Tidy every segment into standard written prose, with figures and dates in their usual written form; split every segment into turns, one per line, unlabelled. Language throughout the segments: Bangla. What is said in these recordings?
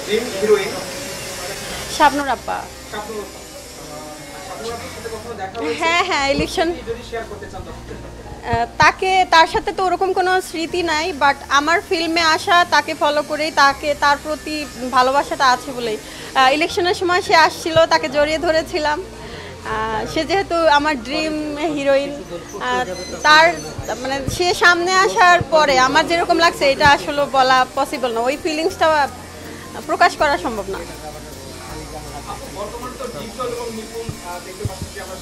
ড্রিম হিরোইন
শাবনূর আপা।
শাবনূর আপা। শাবনূর আপার সাথে কখনো দেখা হয়েছে?
হ্যাঁ হ্যাঁ, ইলেকশন
যদি শেয়ার করতে চান দর্শকদের সাথে।
তার সাথে তো ওরকম কোনো স্মৃতি নাই, বাট আমার ফিল্মে আসা, তাকে ফলো করেই, তার প্রতি ভালোবাসাটা আছে বলেই ইলেকশনের সময় সে আসছিল, তাকে জড়িয়ে ধরেছিলাম। সে যেহেতু আমার ড্রিম হিরোইন, তার মানে সে সামনে আসার পরে আমার যেরকম লাগছে এটা আসলে বলা পসিবল না, ওই ফিলিংসটা প্রকাশ করা সম্ভব না।
বর্তমানে তো ডিজিটাল এবং নিপুণ দেখতে পাচ্ছি যে আমরা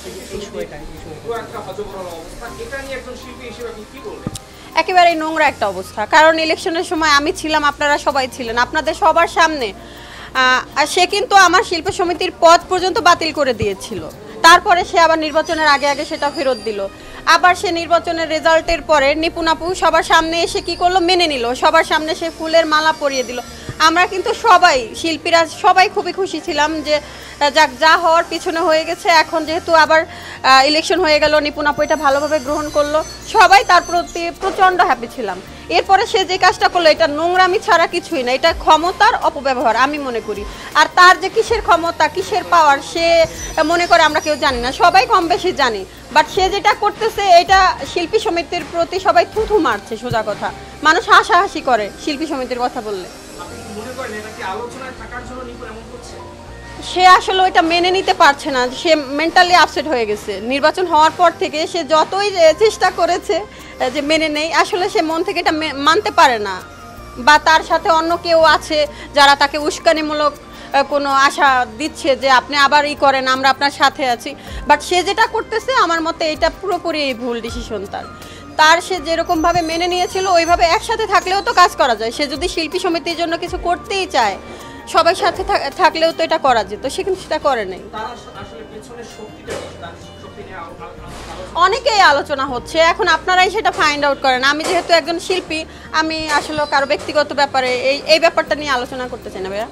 পুরো একটা হযবরল অবস্থা, এটা নিয়ে একজন শিল্পী হিসেবে আপনি কি বলবেন?
একেবারেই নোংরা একটা অবস্থা, কারণ ইলেকশনের সময় আমি ছিলাম, আপনারা সবাই ছিলেন, আপনাদের সবার সামনে আর সে কিন্তু আমার শিল্প সমিতির পদ পর্যন্ত বাতিল করে দিয়েছিল। তারপরে সে আবার নির্বাচনের আগে আগে সেটা ফেরত দিল। আবার সে নির্বাচনের রেজাল্টের পরে নিপুণ আপু সবার সামনে এসে কি করলো, মেনে নিল, সবার সামনে সে ফুলের মালা পরিয়ে দিল। আমরা কিন্তু সবাই শিল্পীরা সবাই খুবই খুশি ছিলাম যে যাক, যা হওয়ার পিছনে হয়ে গেছে। এখন যেহেতু আবার ইলেকশন হয়ে গেল, নিপুণ আপু এটা ভালোভাবে গ্রহণ করলো, সবাই তার প্রতি প্রচণ্ড হ্যাপি ছিলাম। এরপরে সে যে কাজটা করলো এটা নোংরামি ছাড়া কিছুই না, এটা ক্ষমতার অপব্যবহার আমি মনে করি। আর তার যে কিসের ক্ষমতা, কিসের পাওয়ার সে মনে করে আমরা কেউ জানি না, সবাই কম বেশি জানি। বাট সে যেটা করতেছে এটা শিল্পী সমিতির প্রতি সবাই থুথু মারছে, সোজা কথা। মানুষ হাসাহাসি করে শিল্পী সমিতির কথা বললে। সে আসলে ওইটা মেনে নিতে পারছে না, সে মেন্টালি আপসেট হয়ে গেছে। নির্বাচন হওয়ার পর থেকে সে যতই চেষ্টা করেছে যে মেনে নেই, আসলে সে মন থেকে এটা মানতে পারে না, বা তার সাথে অন্য কেউ আছে যারা তাকে উস্কানিমূলক কোনো আশা দিচ্ছে যে আপনি আবার ই করেন, আমরা আপনার সাথে আছি। বাট সে যেটা করতেছে আমার মতে এটা পুরোপুরি ভুল ডিসিশন। তার সে যেরকমভাবে মেনে নিয়েছিল ওইভাবে একসাথে থাকলেও তো কাজ করা যায়। সে যদি শিল্পী সমিতির জন্য কিছু করতেই চায়, সবাই সাথে থাকলেও তো এটা করা যেত, সে কিন্তু সেটা করে নাই। অনেকেই আলোচনা হচ্ছে, এখন আপনারাই সেটা ফাইন্ড আউট করেন। আমি যেহেতু একজন শিল্পী, আমি আসলে কারো ব্যক্তিগত ব্যাপারে এই ব্যাপারটা নিয়ে আলোচনা করতে চাই না ভাইয়া।